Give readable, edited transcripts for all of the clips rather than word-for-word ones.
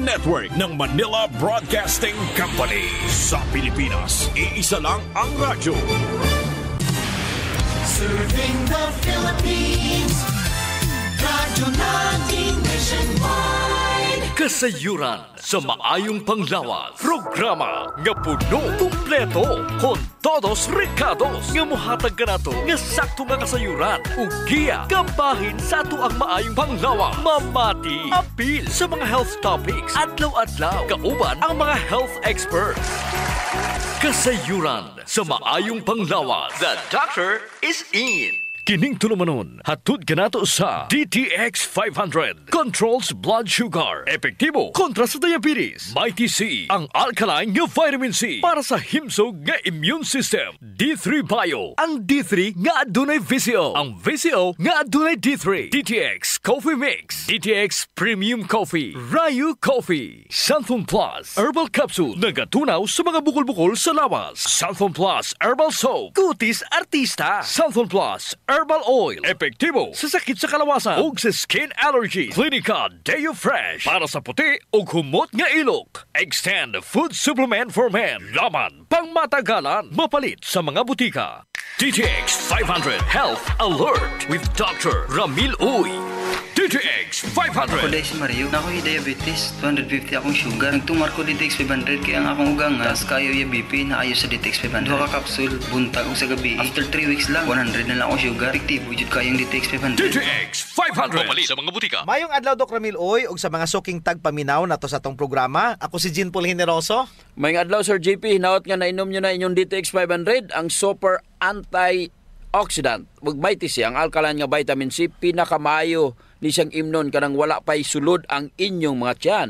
Network ng Manila Broadcasting Company. Sa Pilipinas, iisa lang ang radyo. Serving the Philippines, radyo natin nationwide. Kasayuran sa maayong panglawas. Programa nga puno, kumpleto, con todos recados. Nga muhatag ka na to, nga sakto nga kasayuran. Ugiya, kabahin sa ato ang maayong panglawas. Mamati, apil sa mga health topics. Adlaw-adlaw, kauban ang mga health experts. Kasayuran sa maayong panglawas. The doctor is in. Kining tulumanon, hatod ka nato sa DTX 500. Controls blood sugar. Epektibo kontra sa diabetes. Mighty C, ang alkaline nga vitamin C para sa himsog nga immune system. D3 Bio, ang D3 nga adunay VCO. Ang VCO nga adunay D3. DTX Coffee Mix. DTX Premium Coffee. Rayu Coffee. Santhon Plus Herbal Capsule. Nagatunaw sa mga bukol-bukol sa lawas. Santhon Plus Herbal Soap. Kutis Artista. Santhon Plus Herbal Oil. Epektibo sa sakit sa kalawasan ug sa skin allergy. Clinica Deo Fresh para sa puti ug humot nga ilok. Extend Food Supplement for Men. Laman pang matagalan. Mapalit sa mga butika. DTX 500 Health Alert with Dr. Ramil Uy. DTX 500. Ako dahil si Mario, na ako'y diabetes, 250 akong sugar. Nagtumar ko DTX 500 kaya ang akong ugang as kayo yung BP na ayos sa DTX 500. Duha ka kapsul, buntag o sa gabi. After 3 weeks lang, 100 na lang akong sugar. Efektibo, jud kayong DTX 500. DTX 500. Mapalit sa mga butika. Mayong adlaw Dok Ramil Oy ug sa mga suking tagpaminaw nato sa tong programa. Ako si Jean Paul Generoso. Mayong adlaw Sir JP, hinaot nga nainom nyo na inyong DTX 500, ang super antioxidant. Mighty C, ang alkaline nga vitamin C, pinakamayo ni siyang imnon kanang wala pa'y sulod ang inyong mga tiyan.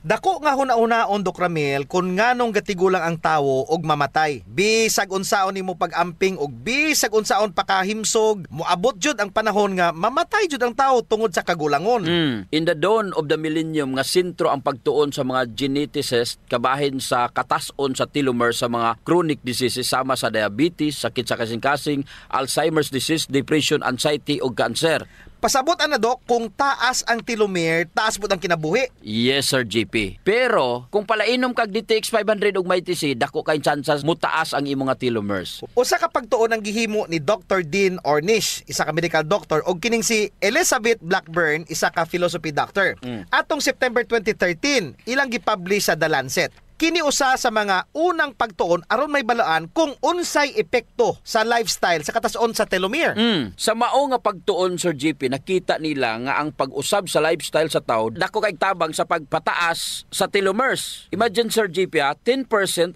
Dako nga huna-unaon Dok Ramil kung nganong gatigulang ang tawo og mamatay. Bisag unsaon nimo pag-amping og bisag unsaon pakahimsog, moabot jud ang panahon nga mamatay jud ang tawo tungod sa kagulangon. In the dawn of the millennium nga sentro ang pagtuon sa mga geneticists kabahin sa katason sa telomere sa mga chronic diseases sama sa diabetes, sakit sa kasing-kasing, Alzheimer's disease, depression, anxiety ug cancer. Pasabot ana Dok, kung taas ang telomere, taas pud ang kinabuhi. Yes, Sir JP. Pero, kung palainom kag DTX 500 ug Mighty C, dako kay chances mutaas ang imong nga telomeres. Usa ka pagtuon ang gihimo ni Dr. Dean Ornish, isa ka medical doctor, og kining si Elizabeth Blackburn, isa ka philosophy doctor. Atong September 2013, ilang gipublish sa The Lancet. Kini usa sa mga unang pagtuon aron may balaan kung unsay epekto sa lifestyle sa katason sa telomere. Sa mao nga pagtuon Sir JP, nakita nila nga ang pag-usab sa lifestyle sa tao dako kay tabang sa pagpataas sa telomeres. Imagine Sir JP, 10%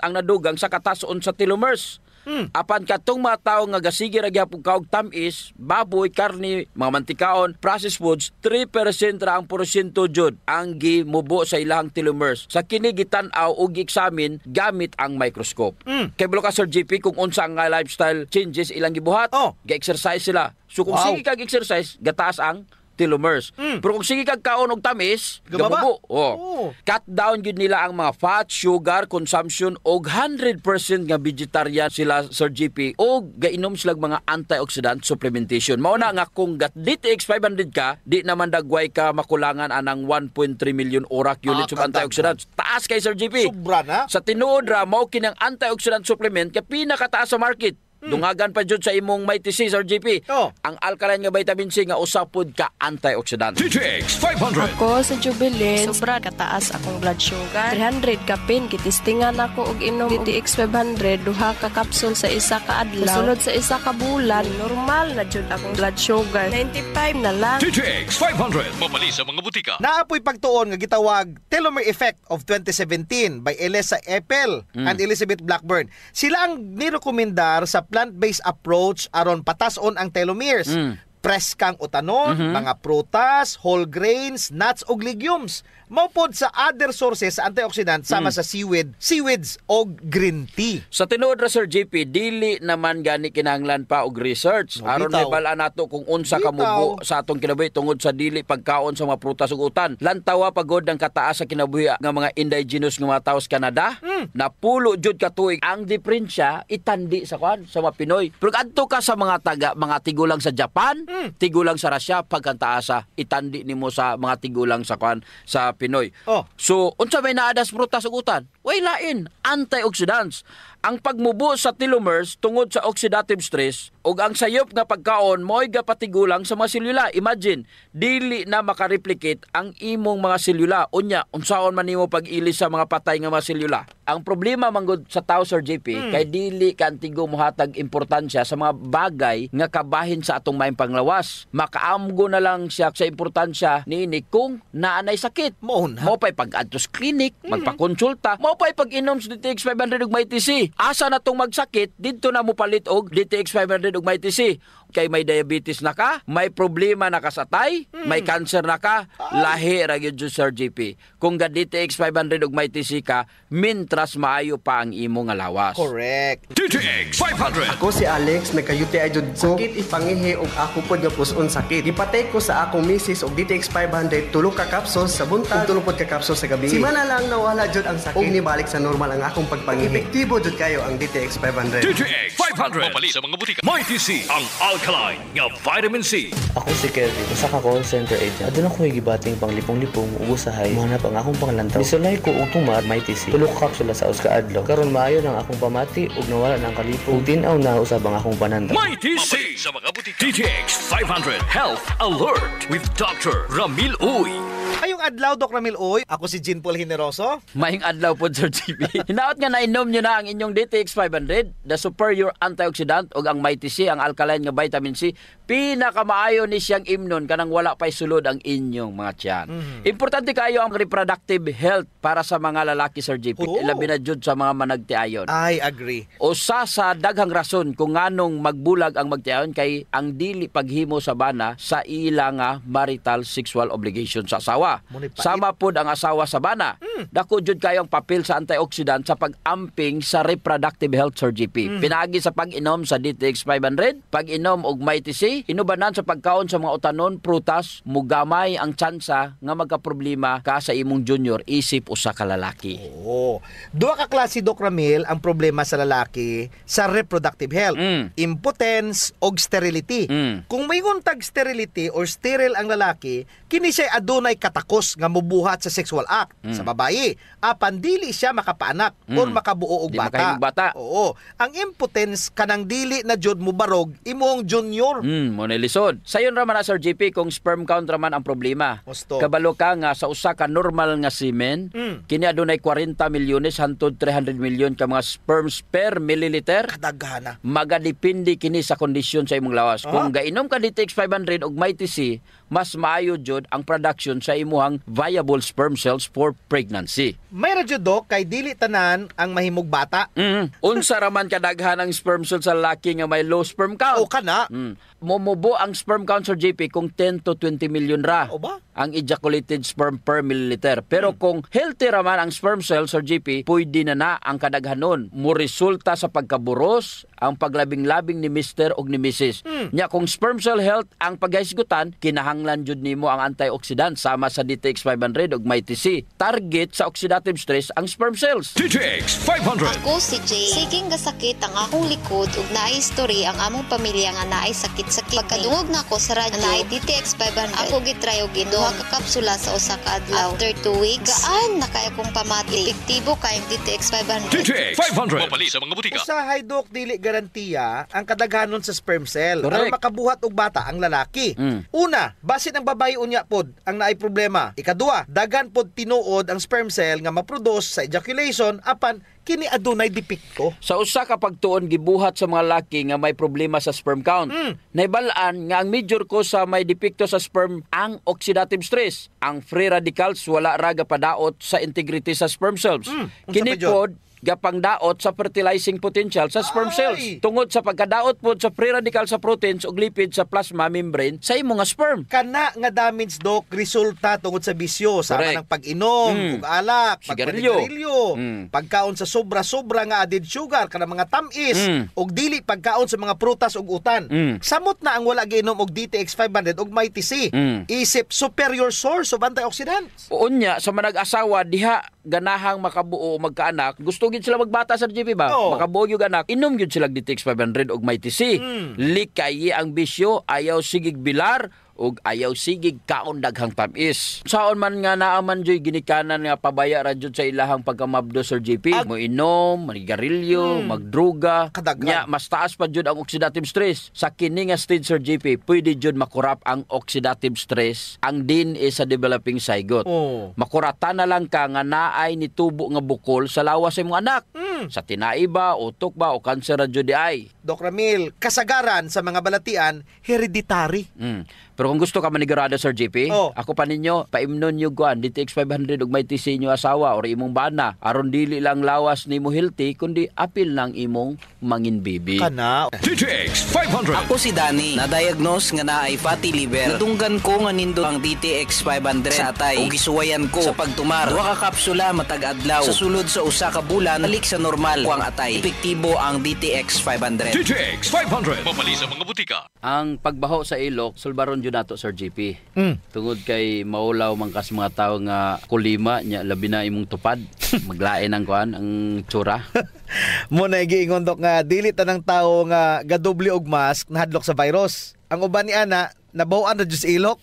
ang nadugang sa katason sa telomeres. Apan katong mga tao nga gasige ra gyapon kaog tamis, baboy, karne, mga mantikaon, processed foods, 3% ra ang porsyento jud ang gimubo sa ilang telomeres. Sa kini gitan-aw og gi-examine gamit ang microscope. Kay bulo ka Sir JP kung unsa nga lifestyle changes ilang gibuhat, ga-exercise sila. So kung sige kag exercise, gataas ang telomeres. Pero kung sige kag kaon og tamis, gamubo. Cut down gid nila ang mga fat, sugar consumption og 100% nga vegetarian sila Sir JP og gainom sila mga antioxidant supplementation. Mao na nga kung DTX 500 ka, di naman dagway ka makulangan anang 1.3 million ORAC units of antioxidants. Taas kay Sir JP. Sobra na. Sa tinuod ra mao kinang antioxidant supplement kay pinakataas sa market. Dungagan pa jud sa imong Mighty C, Sir JP. Ang alkaline nga vitamin C nga usapod ka antioxidant. DTX 500. Ako sa Jubilin, sobra kataas akong blood sugar. 300 kapin, kitistingan ako og inom DTX 500, duha ka kapsul sa isa ka adlaw. Sunod sa isa ka bulan, normal na jud akong blood sugar. 95 na lang. DTX 500. Mapalit sa mga butika. Naapoy pagtuon nga gitawag Telomere Effect of 2017 by Elisa Eppel and Elizabeth Blackburn. Sila ang nirekomendar sa plant-based approach aron patason ang telomeres. Preskang utanon, mga prutas, whole grains, nuts ug legumes. Maupod sa other sources sa antioxidant sama sa seaweeds o green tea. Sa tinuod ra Sir JP, dili naman gani kinahanglan pa og research. Aron may bala nato kung unsa ka mubo sa atong kinabuhi tungod sa dili pagkaon sa mga prutas ug utan. Lantawa pagod ang kataas sa kinabuhi nga mga indigenous nga mga tawo sa Canada. Napulo jud ka tuig ang diferensya itandi sa kwan sa mga Pinoy. Pero adto ka sa mga tigulang sa Japan, tigulang sa Russia, pagkantaasa itandi nimo sa mga tigulang sa kwan sa Pinoy. Oh. So, unsa may naadas prutas ug utan? Way lain, antioxidants. Ang pagmubo sa telomeres tungod sa oxidative stress ug ang sayop nga pagkaon mo'y gapatigulang sa mga selula. Imagine, dili na makareplicate ang imong mga selula. Unya, unsaon man nimo pag-ilis sa mga patay nga mga selula? Ang problema manggod sa tao, Sir JP, kay dili ka antigo mohatag importansya sa mga bagay nga kabahin sa atong maayong panglawas. Makaamgo na lang siya sa importansya niini kung naanay sakit. Mao na. Mao pa'y pag-adto sa clinic, magpakonsulta, mao pa'y pag-inom sa DTX 500 ug may TC. Asa na tong magsakit, dito na mo palit og DTX 500 ug may TC. Kay may diabetes na ka, may problema na ka sa tay, may cancer na ka, lahi ra gyud Sir JP. Kung ga DTX 500 ug may TC ka, mintras maayo pa ang imo nga lawas. Correct. DTX 500. Ako si Alex, nagka-UTI jud ko. Sakit ipangihi og ako pod nga puson sakit. Gipatay ko sa akong misis og DTX 500 tulo ka capsules sa buntag ug tulo pod ka capsules sa gabi. Simana lang nawala jud ang sakit ug nibalik sa normal ang akong pagpangihi. Epektibo jud kayo ang DTX 500. DTX 500. Mapalit sa mga butika. May TC ang alkaline nga vitamin C. Ako si Kevin, usa ka call center agent. Adun ako gibating panglipong-lipong ug usahay manap ang akong panglantaw. Nisulay ko og tumar may TC. Tulo ka kapsula sa uska adlaw. Karon maayo nang akong pamati ug nawala nang kalipong. Ug tin-aw na usab ang akong panandaw. May TC sa mga butika. DTX 500 Health Alert with Dr. Ramil Uy. Ayong adlaw, Doc Ramil Uy. Ako si Jean Paul Generoso. Maing adlaw po, Sir JP. Hinaot nga nainom nyo na ang inyong DTX 500, the superior antioxidant o ang Mighty C, ang alkaline nga vitamin C. Pinakamaayo ni siyang imnon kanang wala pa'y sulod ang inyong mga tiyan. Importante kayo ang reproductive health para sa mga lalaki, Sir JP. Oo. Labi na jud sa mga managtiayon. I agree. Usa sa daghang rason kung nganong magbulag ang magtiayon kay ang dili paghimo sa bana sa ila nga marital sexual obligation sa asawa. Munipait. Sama pod ang asawa sa bana. Dako jud kayo ang papel sa antioxidant sa pag-amping sa reproductive health, Sir JP. Pinaagi sa pag-inom sa DTX 500, pag-inom og Mighty C, inubanan sa pagkaon sa mga utanon, prutas, mugamay ang tsansa nga magkaproblema ka sa imong junior isip usa ka lalaki. Oo. Duha ka klase, Doc Ramil, ang problema sa lalaki sa reproductive health. Impotence o sterility. Kung may tag sterility or sterile ang lalaki, kini siya adunay katakos nga mubuhat sa sexual act. Sa babae, apan dili siya makapaanak or makabuo og Di bata. makahimong bata. Oo. Ang impotence kanang dili na jud mo barog imong junior. Mo na lisod. Sayon ra man na, Sir JP, kung sperm count ra man ang problema. Gusto. Kabalo ka nga sa usa ka normal nga semen, kini adunay 40 milyones hangtod 300 milyon ka mga sperms per milliliter. Kadaghana. Magadepende kini sa kondisyon sa imong lawas. Kung gainom ka DTX 500 og Mighty C, mas maayo jud ang production sa imuhang viable sperm cells for pregnancy. May radyo, Doc, kay dili tanan ang mahimog bata. Unsa ra man kadaghan ang sperm cells sa lalaki nga may low sperm count? O kana. Momubo ang sperm count, Sir JP, kung 10 to 20 million ra O ba? ang ejaculated sperm per milliliter. Pero kung healthy raman ang sperm cell, Sir JP, pwede na ang kadaghanon. Mo resulta sa pagkaburos ang paglabing-labing ni Mr. o ni Mrs. Nya kung sperm cell health ang paghisgutan, kinahanglan jud nimo ang antioxidant sama sa DTX 500 ug Mighty C. Target sa oxidative stress ang sperm cells. DTX 500. Ako si Jay. Siging gasakit ang akong likod ug naay history ang among pamilya nga naay sakit-sakit. Pagkadungog na ako sa radyo, naay DTX 500. Ako gitry og duha ka kapsula sa usa ka adlaw. After 2 weeks, gaan na kay akong pamati. Epektibo kay DTX 500. DTX 500. Mapalit sa mga butika. Usahay, Doc, dili garantiya ang kadaghanon sa sperm cell Correct. aron makabuhat og bata ang lalaki. Una, basin ang babae unya pod ang naay problema. Ikaduha, daghan pod tinuod ang sperm cell nga maproduce sa ejaculation apan kini adunay depekto. Sa usa ka pagtuon gibuhat sa mga laki nga may problema sa sperm count. Naibal-an nga ang major cause sa may depekto sa sperm ang oxidative stress. Ang free radicals wala ra padaot sa integrity sa sperm cells. Kini Unsa pa, pod gapang daot sa fertilizing potential sa sperm cells tungod sa pagkadaot pod sa free radical sa proteins ug lipid sa plasma membrane sa imong sperm. Kana nga damage, Doc, resulta tungod sa bisyo sama Correct. ng pag-inom ug alak, Sigarilyo. pagkaon sa sobra-sobra nga added sugar kana mga tamis ug dili pagkaon sa mga prutas ug utan. Samot na ang wala giinom og DTX 500 ug Mighty C. Isip superior source of antioxidants. Unya sa manag-asawa diha ganahang makabuo o magkaanak, gusto gid sila magbata sa GP ba? Oo. Makabuo gyud anak, inom gyud sila DTX 500 og Mighty C. Likay ang bisyo, ayaw sigig bilar ug ayaw sigig kaon daghang tamis. Saon man nga naaman joy ginikanan nga pabaya ra jud sa ilahang pagkamabdo Sir JP, mo inom, manigarilyo, magdruga, nya mas taas pa jud ang oxidative stress. Sa kini nga stage Sir JP, pwede jud makurap ang oxidative stress ang din sa developing zygote. Makuratan na lang ka nga naay ni tubo nga bukol sa lawas sa imong anak. Sa tinai ba, utok ba, o kanser ra jud di ay. Doc Ramil, kasagaran sa mga balatian, hereditary. Pero kung gusto ka manigurado Sir JP, ako pa ninyo, paimnon nyo kuan, DTX 500 ug may tisi nyo asawa or imong bana. Aron dili lang lawas ni mo healthy, kundi apil ng imong mangin baby. Kana. DTX 500. Ako si Danny, na-diagnose nga naay fatty liver. Natunggan ko nga nindo ang DTX 500 sa atay. O gisuwayan ko sa pagtumar. 2 ka kapsula matag adlaw. Sa sulod sa usa ka bulan, balik sa normal ko ang atay. Epektibo ang DTX 500. DTX 500. Mapali sa mga butika. Ang pagbaho sa ilok, sulbaron jud nato Sir JP. Tungod kay maulaw man kas mga tawo nga kulima nya labi na imong tupad. Maglain ang kuan ang tsura. Mo na giingon Dok nga dili tanang tawo nga gadoble og mask nahadlok sa virus. Ang uban ni ana nabawaan na jud sa ilok.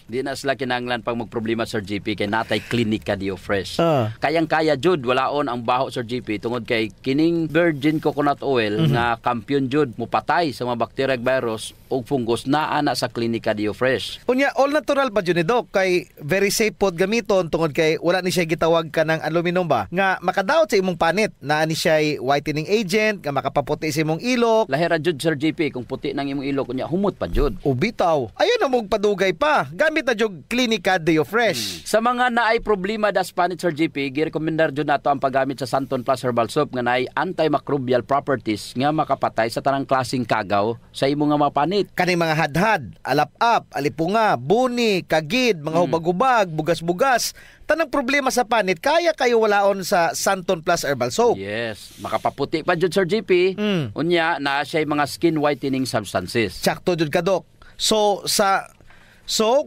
Di na sila kinahanglan pang magproblema Sir JP kay natay klinika Dio Fresh. Kayang-kaya jud walaon ang baho Sir JP tungod kay kining virgin coconut oil nga kampiyon jud mupatay sa mga bacteria ug virus ug fungus naa na sa klinika Dio Fresh. Unya all natural pa jud ni Doc kay very safe pod gamiton tungod kay wala ni siya gitawag ka ng aluminum ba nga makadaot sa imong panit. Naa ni siya whitening agent nga makapaputi sa imong ilok. Lahira jud Sir JP kung puti nang imong ilok unya humot pa jud. Ubitaw. Ayun na mong padugay pa. Gamit na jud klinika Dio Fresh. Sa mga naay problema das panit Sir JP, girekomendar jud nato ang paggamit sa Santon Plus Herbal Soap nga naay antimicrobial properties nga makapatay sa tanang klaseng kagaw sa imong nga mga panit. Kaning mga hadhad, alap-ap, alipunga, buni, kagid, mga hubag-hubag, bugas-bugas, tanang problema sa panit, kaya kayo walaon sa Santon Plus Herbal Soap. Yes, makapaputi pa jud Sir JP. Unya na siya mga skin whitening substances. Sakto jud ka Dok. So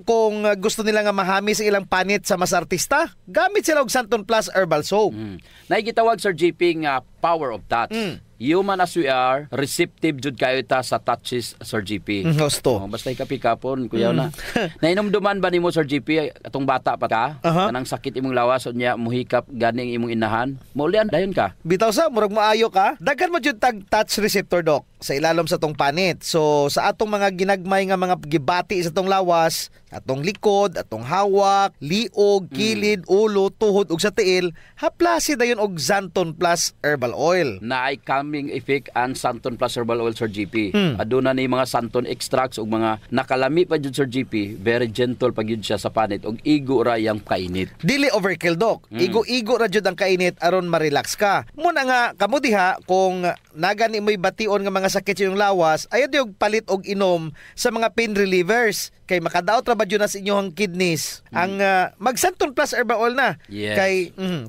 kung gusto nila nga mahami sa ilang panit sa mas artista, gamit sila og Santon Plus Herbal Soap. Naigitawag Sir JP nga power of touch. Human as we are, receptive jud kayo ta sa touches Sir JP. Gusto. Basta ikapikapon, kuya na. Nainomduman ba nimo Sir JP atong bata pa ka? Kanang sakit imong lawas unya muhikap ganing imong inahan. Maulian dayon ka. Bitaw sa murag maayo ka. Daghan mo jud tag touch receptor Dok sa ilalom sa tong panit. So sa atong mga ginagmay nga mga gibati sa tong lawas, atong likod, atong hawak, liog, kilid, ulo, tuhod ug sa tiil, haplasi dayon og Santon Plus Herbal Oil. Naay calming effect ang Santon Plus Herbal Oil Sir JP. Aduna ni mga Santon extracts ug mga nakalami pa jud Sir JP, very gentle pa gyud siya sa panit ug igo ra yang kainit. Dili overkill Dok. Igo-igo ra jud ang kainit aron ma-relax ka. Muna nga kamo diha kung nagani mo'y bation nga mga sakit sa iyong lawas, ayaw diog palit og inom sa mga pain relievers kay makadaot ra ba jud na sa inyong kidneys. Ang mag Santon Plus Herbal Oil na. Yes.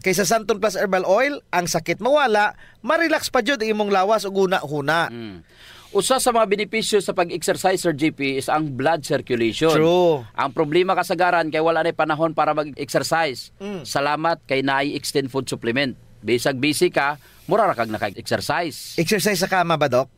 Kay sa Santon Plus Herbal Oil, ang sakit mawala, ma-relax pa jud imong lawas ug una-huna. Usa sa mga benepisyo sa pag-exercise Sir JP is ang blood circulation. True. Ang problema kasagaran kay wala na panahon para mag-exercise. Salamat kay naay extend food supplement. Bisag busy ka, mura ra kag naka-exercise. Exercise sa kama ba Dok?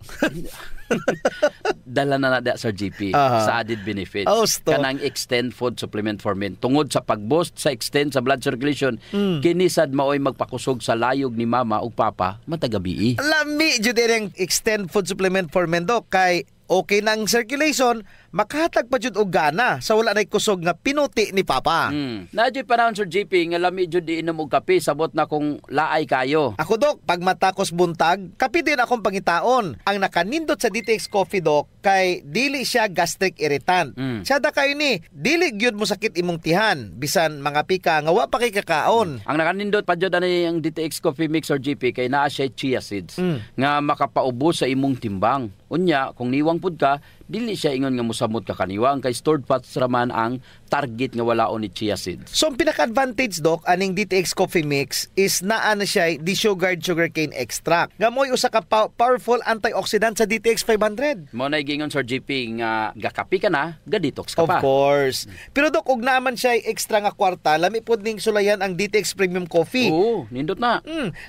Dala na Sir JP sa added benefits. Kanang extend food supplement for men. Tungod sa pag-boost sa extend sa blood circulation, kinisad maoy magpakusog sa layog ni mama ug papa matagabi. Lami jud ang extend food supplement for men Dok kay okay nang circulation, makahatag pa jud og gana sa wala nay kusog nga pinuti ni papa. Nadyo panahon Sir JP nga lami jud iinom og kape sabot na kung laay kayo. Ako Dok, pag matakos buntag, kape din akong pangitaon. Ang nakanindot sa DTX Coffee Dok kay dili siya gastric irritant. Siya da kayo ni, dili gyud mo sakit imong tihan bisan mga pika nga wa pa kay kakaon. Ang nakanindot pa jud ani ang DTX Coffee Mix Sir JP kay naa siya chia seeds nga makapaubos sa imong timbang. Unya, kung niwang pud ka, dili siya ingon nga musamot ka kaniwang kay stored fats raman ang target nga walaon ni chia seeds. So ang pinaka-advantage Dok aning DTX Coffee Mix is naa na siya desugared sugarcane extract. Nga mo'y usa ka powerful antioxidant sa DTX 500. Mo na gingon Sir JP nga gakapi ka na, ga-detox ka pa. Of course. Pero Dok, ug naman siya extra nga kwarta, lami pod ning sulayan ang DTX Premium Coffee. Oo, nindot na.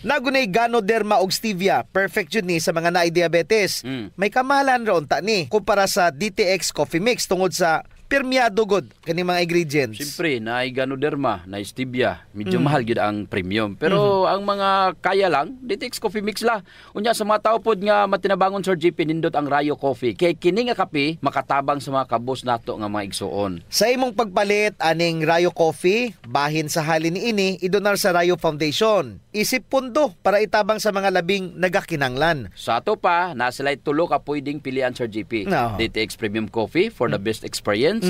Nagunay Ganoderma og stevia, perfect yun ni sa mga naay diabetes. May kamahalan ron ta ni kumpara sa DTX Coffee Mix tungod sa permiado god kani mga ingredients. Siyempre, na Ganoderma, na Stevia, medyo mahal gid ang premium. Pero ang mga kaya lang, DTX Coffee Mix la. Unya sa mga tao pod nga matinabangon Sir JP nindot ang Rayo Coffee. Kay kini nga kape makatabang sa mga kabos nato nga mga igsuon. Sa imong pagpalit aning Rayo Coffee, bahin sa halin niini idonar sa Rayo Foundation. Isip pundo para itabang sa mga labing nagakinanglan. Sa ato pa, nasilay tulo ka pwedeng pilian Sir JP. No. DTX Premium Coffee for the best experience.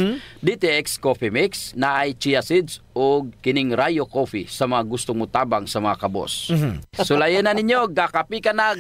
DTX Coffee Mix na ay chia seeds o kining Rayo Coffee sa mga gustong mutabang sa mga kabos. Sulayan na ninyo, gakapi ka na,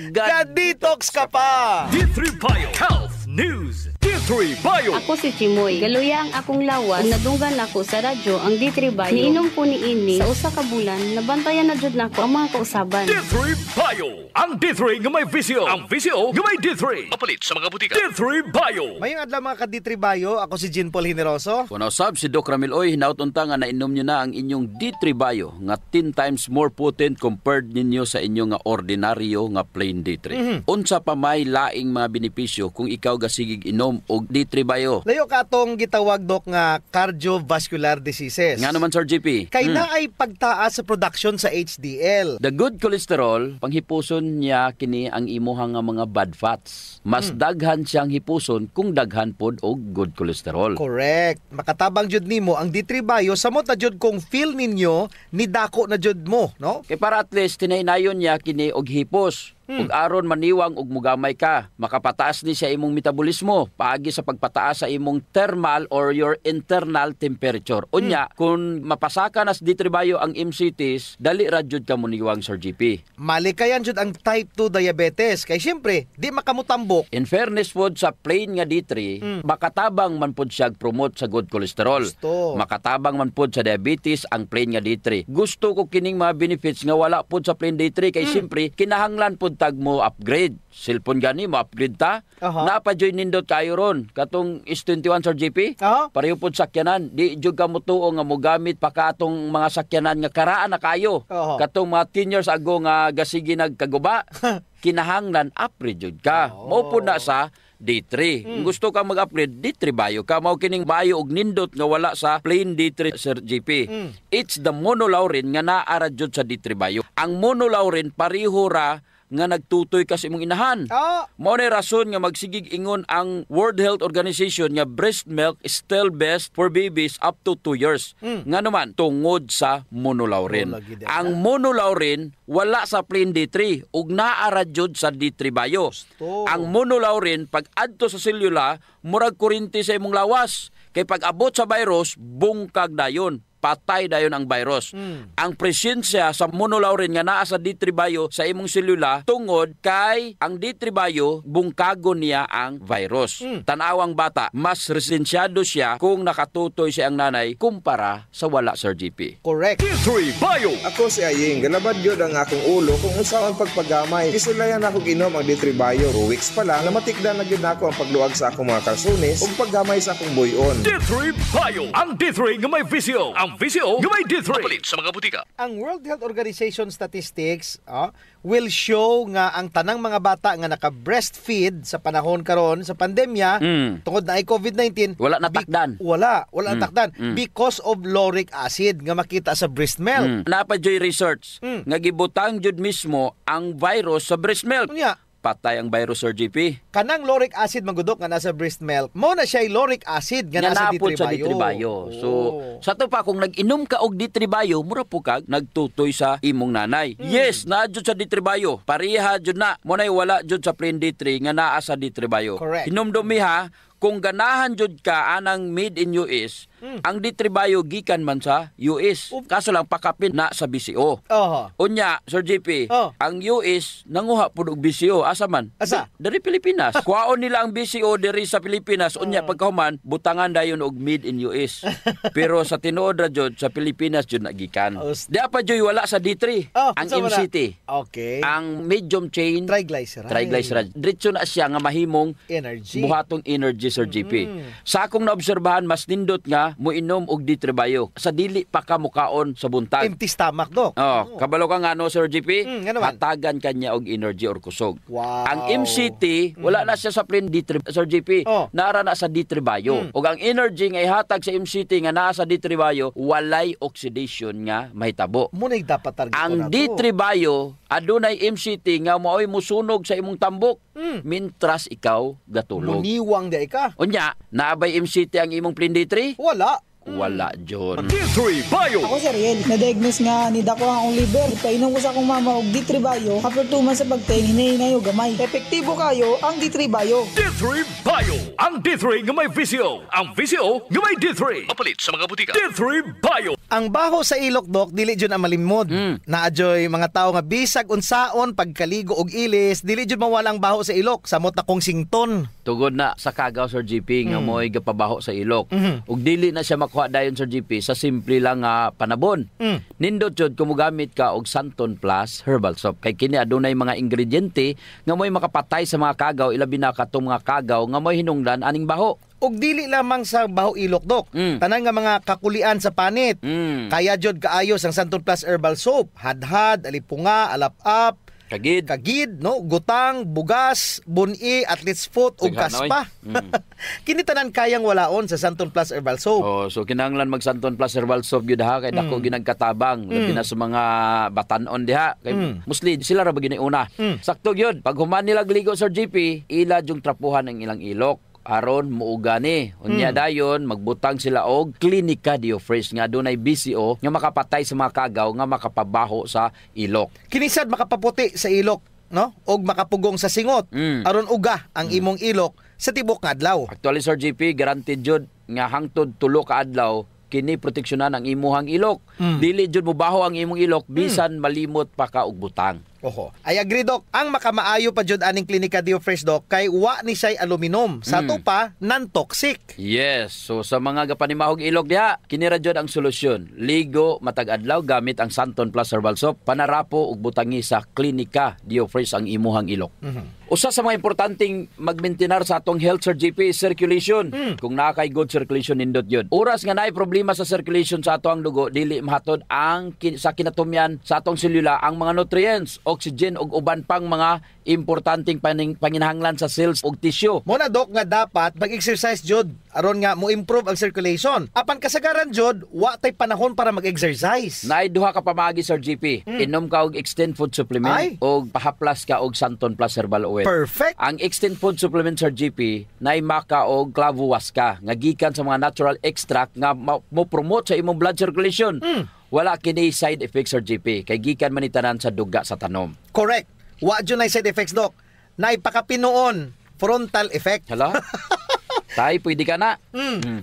Detox ka pa! D3 Bio Health News. D3 Bio. Ako si Chimoy. Galuya ang akong lawas. Kung nadunggan ako sa radyo ang D3 Bio. Niinom ko ni ini sa usa ka bulan, nabantayan na jud nako ang mga kausaban. D3 Bio. Ang D3 nga may visio. Ang visio nga may D3. Mapalit sa mga butika. D3 Bio. Mayong adlaw mga ka-D3 Bio, ako si Jean Paul Generoso. Kung usab si Doc Ramil Oy, hinautunta nga nainom nyo na ang inyong D3 Bio nga 10 times more potent compared ninyo sa inyo nga ordinaryo nga plain D3. Unsa pa may laing mga benepisyo kung ikaw gasigig inom og D3 Bio. Layo ka atong gitawag dok nga cardiovascular diseases. Nga naman Sir JP. Kay na ay pagtaas sa production sa HDL. The good cholesterol, panghipuson niya kini ang imuhang nga mga bad fats. Mas daghan siyang hipuson kung daghan pod og good cholesterol. Correct. Makatabang jud nimo ang D3 Bio samot na jud kung feel ninyo ni dako na jud mo, no? Kay para at least tinaynayon niya kini og hipos. Ug aron maniwang og mugamay ka, makapataas ni sa imong metabolismo paagi sa pagpataas sa imong thermal or your internal temperature. Unya, kung mapasaka nas D3 Bio ang MCTs, dali ra jud ka muniwang Sir GP. Malikayan jud ang type 2 diabetes kay syempre di makamutambok. In fairness pod sa plain nga D3, makatabang man pod siya promote sa good cholesterol. Makatabang man pod sa diabetes ang plain nga D3. Gusto ko kining mga benefits nga wala pod sa plain D3 kay syempre kinahanglan pod tag mo upgrade. Cellphone gani mo upgrade ta. Napajoy nindot kayo ron. Katong S21 Sir JP. Pareho pod sakyanan. Di jud ka mo tuo nga mo gamit pa katong mga sakyanan nga karaan na kayo. Katong mga 10 years ago nga gasigi nagkaguba. Kinahanglan upgrade jud ka. Mao po na sa D3. Kung gusto ka mag-upgrade, D3 Bio ka. Mao kining Bio og nindot nga wala sa plain D3 Sir JP. It's the monolaurin nga naara jud sa D3 Bio. Ang monolaurin pareho ra nga nagtutoy ka sa imong inahan. Mao na rason nga magsigig ingon ang World Health Organization nga breast milk is still best for babies up to 2 years. Nga naman, tungod sa monolaurin. Ang monolaurin wala sa plain D3 ug naara jud sa D3 Bio. Ang monolaurin pag adto sa selula murag kuryente sa imong lawas. Kay pag abot sa virus, bungkag dayon. Patay dayon ang virus. Ang presensya sa monolaurin nga naa sa D3 Bio sa imong selula tungod kay ang D3 Bio bungkago niya ang virus. Tanawang bata, mas resensyado siya kung nakatutoy siya ang nanay kumpara sa wala Sir GP. Correct. D3 Bio. Ako si Aying, galabad yun ang akong ulo kung usaon pagpagamay. Isulayan ako inom ang D3 Bio. 2 weeks pa lang, namatikdan na yun ako ang pagluag sa akong mga kalsunis ug paggamay sa akong buyon. D3 Bio. Ang D3 nga may visio. Ang visio nga may D3. Mapalit sa mga butika. Ang World Health Organization statistics will show nga ang tanang mga bata nga naka-breastfeed sa panahon karon sa pandemya tungod na ay COVID-19 wala natakdan. Wala natakdan because of lauric acid nga makita sa breast milk. Napajoy research nga gibutang jud mismo ang virus sa breast milk. Patay ang virus Sir GP. Kanang lauric acid magudok nga nasa breast milk, mo na siya lauric acid nga nasa D3 Bio. So, sa to pa kung nag-inom ka og D3 Bio, mura po kag nagtutoy sa imong nanay. Yes, naa jud sa D3 Bio. Pareha jud na. Mo nay wala jud sa plain D3 nga naa sa D3 Bio. Hinumdumi ha, kung ganahan jud ka anang made in US, ang D3 Bio gikan man sa US. Kaso lang pakapin na sa BCO. Unya, Sir JP, ang US nanguha pud og BCO. Asa man? Asa? Dari Pilipinas. Kuhaon nila ang BCO diri sa Pilipinas. Unya pagkahuman, butangan dayon og made in US. Pero sa tinuod ra jud sa Pilipinas jud nagikan. Di pa jud wala sa D3. Ang MCT. Okay. Ang medium chain triglyceride. Diretso na siya nga mahimong energy. Buhatong energy Sir GP. Sa akong naobserbahan mas nindot nga nga moinom og D3 Bio sa dili pa ka mukaon sa buntag. Empty stomach, Dok. Kabalo ka nga no, Sir GP, nga naman. hatagan kanya og energy or kusog. Wow. Ang MCT, wala na siya sa plain D3, Sir GP. Naara na sa D3 Bio. Ug ang energy nga ihatag sa MCT nga naa sa D3 Bio, walay oxidation nga mahitabo. Munay dapat target ang D3 Bio, adunay MCT nga maoy musunog sa imong tambok. Mintras ikaw gatulog. Muniwang di ka. Unya, naabay MCT ang imong plain D3? Wala. Wala, John. D3 Bio. Ako si Riel, na-diagnose nga ni dako ang liver. Painom ko sa akong mama og D3 Bio. After 2 months sa pagtayin, hinahinay o gamay. Epektibo kayo ang D3 Bio. D3 Bio. Ang D3 nga may VCO. Ang VCO nga may D3. Mapalit sa mga butika. D3 Bio. Ang baho sa ilok, Dok, dili jud ang malimod. Naadyoy mga tao nga bisag unsaon pagkaligo og ilis, dili jud mawala ang baho sa ilok samot na kong sington. Tugod na sa kagaw, Sir GP, nga mo'y gapabaho sa ilok. Ug dili na siya makuha dayon, Sir GP, sa simple lang nga panabon. Nindot jud kung mogamit ka og Santon Plus Herbal Soap. Kay kini adunay mga ingrediente nga mo'y makapatay sa mga kagaw, ilabi na katong mga kagaw nga mo'y hinungdan aning baho. Og dili lamang sa baho ilok, Dok. Tanan nga mga kakulian sa panit. Kaya jud kaayos ang Santon Plus Herbal Soap. Hadhad, alipunga, alap-ap, kagid, no, gutang, bugas, buni, athlete's foot ug kaspa. Kini tanan kayang walaon sa Santon Plus Herbal Soap. So kinahanglan mag Santon Plus Herbal Soap gyud ha kay dako ginagkatabang labi na sa mga batanon diha kay mostly sila ra ba giniuna. Sakto gyud pag human nila ligo, Sir GP, ila jung trapuhan ang ilang ilok aron muuga ni. Unya dayon magbutang sila og Clinica Diofresh nga dunay BCO nga makapatay sa mga kagaw nga makapabaho sa ilok. Kinisad makapaputi sa ilok, no? Og makapugong sa singot aron uga ang imong ilok sa tibok nga adlaw. Actually, Sir GP, guaranteed jud nga hangtod 3 ka adlaw kini proteksyonan ang imuhang ilok. Dili jud mobaho ang imong ilok bisan malimot pa ka og butang. Oho. I agree, Dok. Ang makamaayo pa jud aning Clinica Diofresh, Dok, kay wa ni say aluminum. Sa to pa non-toxic. Yes. So sa mga gapanimahog ilok diha, kini ra jud ang solusyon. Ligo matag adlaw gamit ang Santon Plus Herbal Soap. Panarapo ug butangi sa Clinica Diofresh ang imuhang ilok. Usa sa mga importanteng magmaintenar sa atong health, Sir GP, is circulation. Kung naa kay good circulation nindot yun. Oras nga naay problema sa circulation sa atong dugo, dili mahatod ang sa kinatumyan sa atong selula ang mga nutrients, oxygen ug uban pang mga importanteng panginahanglan sa cells ug tissue. Mo na, Dok, nga dapat mag-exercise jud aron nga mo improve ang circulation. Apan kasagaran jud wa tay panahon para mag-exercise. Naay duha ka pamaagi, Sir GP. Inom ka og Extend Food Supplement og pahaplas ka og Santon Plus Herbal Oil. Perfect. Ang Extend Food Supplement, Sir GP, naay maka og clavo waska nga gikan sa mga natural extract nga mo promote sa imong blood circulation. Wala kini side effects, Sir GP, kay gikan man itanan sa duga sa tanom. Correct. Wa jud nay side effects, Dok. Naay pakapinuon frontal effect. Hala. Tay, pwede ka na.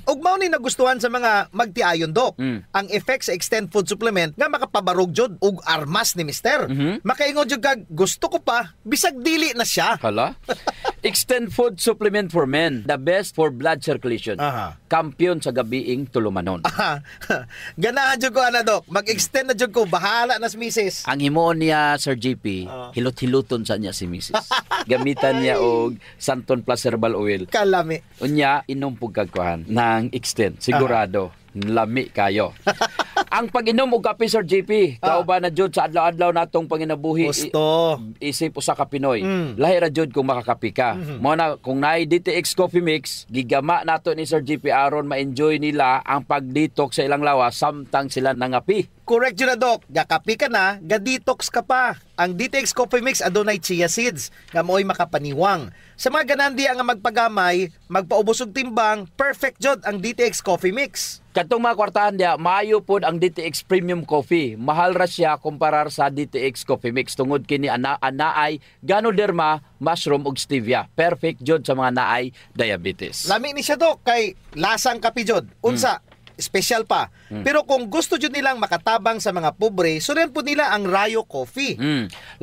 Ug mao ni nagustuhan sa mga magtiayon, Dok. Ang effect sa Extend Food Supplement nga makapabarog jud ug armas ni Mister. Makaingon jud kag gusto ko pa bisag dili na siya. Hala. Extend Food Supplement for Men, the best for blood circulation. Kampiyon sa gabiing tulumanon. Ganahan jud ko ana, Dok. Mag-extend na jud ko, bahala na si Mrs. Ang himuon niya, Sir GP, hilot-hiluton sa niya si Mrs. Gamitan niya og Santon Plus Herbal Oil. Kalami. Unya, inom pug kagkuhan ng Extend. Sigurado, lami kayo. Ang pag-inom og kape, Sir GP, kauban na jud sa adlaw-adlaw natong panginabuhi. Gusto. Isip usa ka Pinoy. Lahi ra jud kung makakape ka. Mo na kung naay DTX Coffee Mix, gigama nato ni Sir GP aron ma-enjoy nila ang pag-detox sa ilang lawas samtang sila nangapi. Correct yun na, Dok. Gakapi ka na, ga-detox ka pa. Ang DTX Coffee Mix adunay chia seeds nga mo'y makapaniwang. Sa mga ganandi nga magpagamay, magpaubos og timbang, perfect jud ang DTX Coffee Mix. Katong mga kwartahan dia, maayo pod ang DTX Premium Coffee. Mahal ra siya kumparar sa DTX Coffee Mix tungod kini anaay Ganoderma, mushroom ug stevia. Perfect jud sa mga naay diabetes. Lami ni siya, Dok, kay lasang kape jud. Unsa? Special pa. Pero kung gusto jud nilang makatabang sa mga pobre, suren po nila ang Rayo Coffee.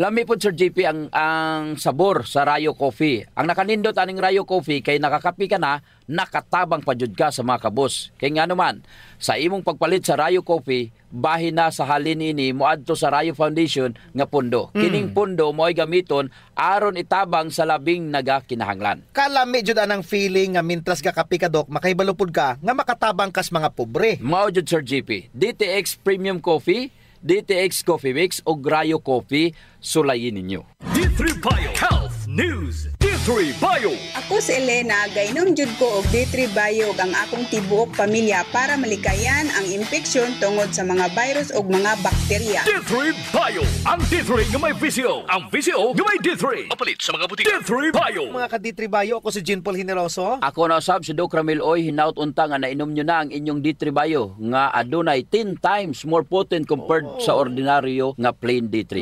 Lami po Sir JP ang sabor sa Rayo Coffee. Ang nakanindot aning Rayo Coffee kay nakakapi ka na, nakatabang pa jud ka sa mga kabos. Kay nga naman, sa imong pagpalit sa Rayo Coffee, bahin na sa halin ini moadto sa Rayo Foundation nga pundo. Kining pundo mo'y gamiton aron itabang sa labing nagakinahanglan. Kalami jud anang feeling nga mintras gakapi ka Dok, makaibalupod ka nga makatabang kas mga pobre. Mao jud Sir JP, DTX Premium Coffee, DTX Coffee Mix o Rayo Coffee, sulayin ninyo. D3 Bio Health News. D3 Bio. Ako si Elena, gainom jud ko og D3 Bio ang akong tibuok pamilya para malikayan ang infeksyon tungod sa mga virus ug mga bakterya. D3 Bio. Ang D3 nga may VCO. Ang VCO nga may D3. Papalit sa mga butika. D3 Bio. Mga ka-D3 Bio, ako si Jean Paul Generoso. Ako na usab si Doc Ramil Oy, hinaut unta nga nainom nyo na ang inyong D3 Bio nga adunay 10 times more potent compared sa ordinaryo nga plain D3.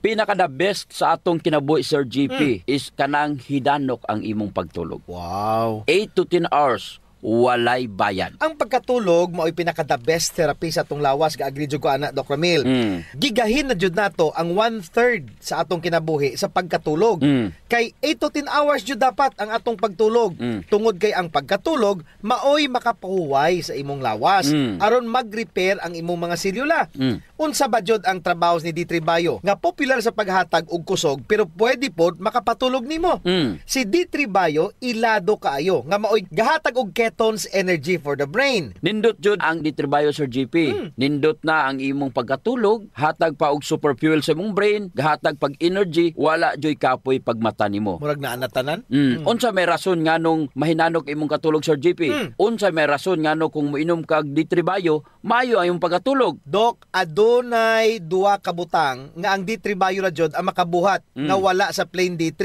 Pinaka the best sa atong kinabuhi Sir GP is kanang hidanok ang imong pagtulog. Wow. 8 to 10 hours walay bayan. Ang pagkatulog mao'y pinaka the best therapy sa atong lawas, gaagri jud ko ana Doc Ramil. Gigahin na jud nato ang 1/3 sa atong kinabuhi sa pagkatulog. Kay 8 to 10 hours jud dapat ang atong pagtulog. Tungod kay ang pagkatulog mao'y makapahuway sa imong lawas aron mag-repair ang imong mga selula. Unsa ba jud ang trabaho ni D3 Bio nga popular sa paghatag og kusog pero pwede pod makapatulog nimo. Si D3 Bio ilado kaayo nga mao'y gahatag og ketones energy for the brain. Nindot jud ang D3 Bio Sir GP. Nindot na ang imong pagkatulog, hatag pa og super fuel sa imong brain, gahatag pag energy, wala joy kapoy pagmata nimo. Murag naa na tanan. Unsa may rason nganong mahinanok imong katulog Sir GP? Unsa may rason ngano kung moinom ka og D3 Bio, maayo ang imong pagkatulog? Dok, adunay duha ka butang nga ang D3 Bio ra jud ang makabuhat nga wala sa plain D3.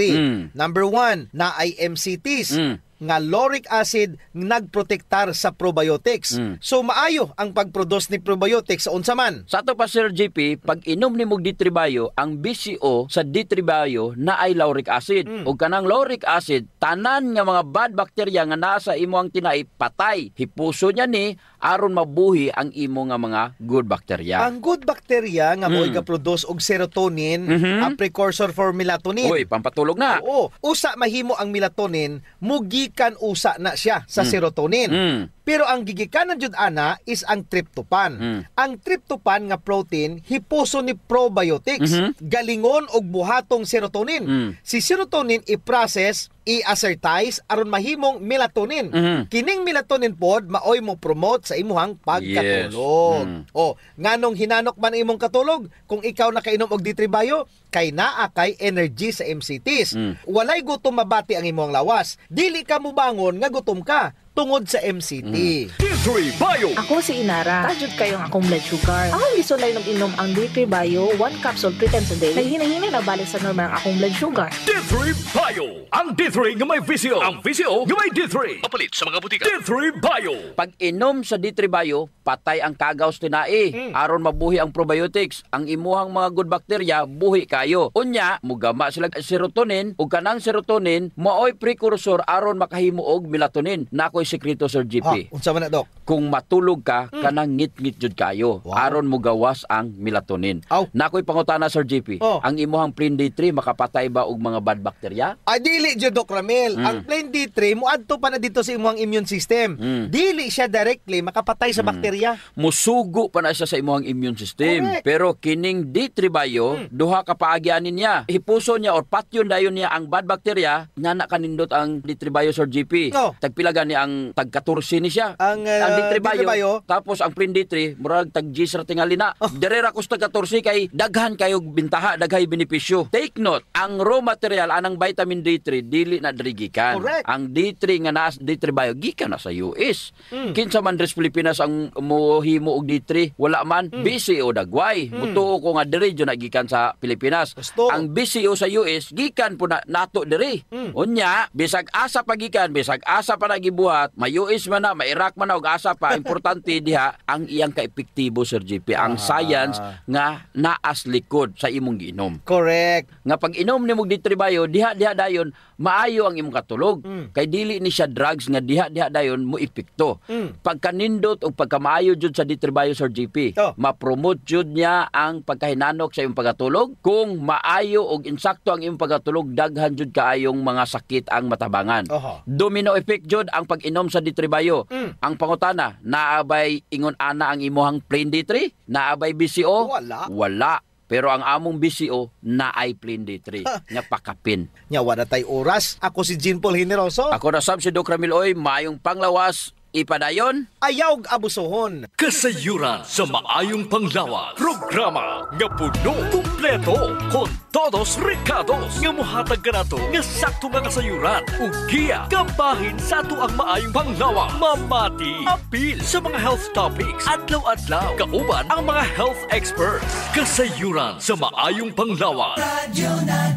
Number 1, na ay MCTs. Nga lauric acid nagprotektar sa probiotics. So maayo ang pagproduce ni probiotics sa unsa man. Sa ato pa Sir GP, pag inom ni mog D3 Bio, ang BCO sa D3 Bio na ay lauric acid. Ug kanang lauric acid, tanan nga mga bad bacteria nga nasa imo ang tinai patay. Hipuso niya ni aron mabuhi ang imo nga mga good bacteria. Ang good bacteria nga mo'y ga-produce og serotonin, a precursor for melatonin. Uy, pampatulog na. Oo. Usa mahimo ang melatonin, mugikan usa na siya sa serotonin. Pero ang gigikanan jud ana is ang tryptophan. Ang tryptophan nga protein hipuso ni probiotics, galingon og buhatong serotonin. Si serotonin i-process, i-assertize aron mahimong melatonin. Kining melatonin pod maoy mo promote sa imuhang pagkatulog. Nganong hinanok man imong katulog kung ikaw nakainom og D3 Bio kay naa kay energy sa MCTs. Walay gutom mabati ang imong lawas. Dili ka mo bangon nga gutom ka tungod sa MCT. D3 Bio. Ako si Inara. Tajud kayong akong blood sugar. Ako gisulay nung inom ang D3 Bio 1 capsule 3 times a day. Kay hinahinay na balik sa normal ang akong blood sugar. D3 Bio. Ang D3 nga may VCO. Ang VCO nga may D3. Papalit sa mga butika. D3 Bio. Pag inom sa D3 Bio, patay ang kagaws tinai. Aron mabuhi ang probiotics. Ang imuhang mga good bacteria buhi kayo. Unya, mugama sila serotonin ug kanang serotonin maoy precursor aron makahimo og melatonin. Nakoy sekreto Sir GP. Unsa man na Dok? Kung matulog ka, kanang ngit-ngit jud kayo. Aron mo gawas ang melatonin. Nakoy pangutana Sir GP. Ang imuhang plain D3 makapatay ba og mga bad bacteria? Ay dili jud Doc Ramil. Ang plain D3 muadto pa na dito sa imuhang immune system. Dili siya directly makapatay sa bakterya. Musugo pa na siya sa imuhang immune system. Correct. Pero kining D3 Bio, duha ka paagyanin niya. Hipuso niya or patyon dayon niya ang bad bacteria, nga kanindot ang D3 Bio Sir GP. Tagpilagan niya ang tag-14 ni siya. Ang D3 D3 Bio. Tapos ang plain D3 murag tag-10 ra tingali na. Direra ko sa 14 kay daghan kayo bintaha, daghay benepisyo. Take note, ang raw material anang vitamin D3 dili na dirigikan. Ang D3 nga naa D3 Bio gikan na sa US. Kinsa man dres Pilipinas ang mohimo og D3, wala man. BCO dagway. Mutuo ko nga diri jud nagikan sa Pilipinas. Ang BCO sa US gikan po na nato diri. Unya, bisag asa pagikan, bisag asa pa nagibuhat, may US man na, may Iraq man na, og asa pa importante diha ang iyang kaepektibo Sir JP, ang science nga naas likod sa imong giinom. Correct. Nga pag inom nimo D3 Bio, diha dayon maayo ang imong katulog. Kay dili ni siya drugs nga diha dayon mo epekto. Pagkanindot o pagkamaayo jud sa D3 Bio Sir JP, ma-promote jud niya ang pagkahinanok sa imong pagkatulog. Kung maayo og insakto ang imong pagkatulog, daghan jud kaayong mga sakit ang matabangan. Domino effect jud ang pag-inom sa D3 Bio. Ang pangutana, naabay ingon ana ang imuhang plain D3? Naabay BCO? Wala. Pero ang among BCO na ay plain D3 nga pakapin. Nya wala tay oras. Ako si Jean Paul Generoso. Ako na Sam si Doc Ramil Oy, mayong panglawas, ipadayon, ayaw abusohon. Kasayuran sa maayong panglawas. Programa nga puno, kumpleto, con todos recados nga mohatag kanato nga sakto nga kasayuran ug giya kabahin sa ato ang maayong panglawas. Mamati, apil sa mga health topics, adlaw-adlaw, kauban ang mga health experts. Kasayuran sa maayong panglawas. Radyo na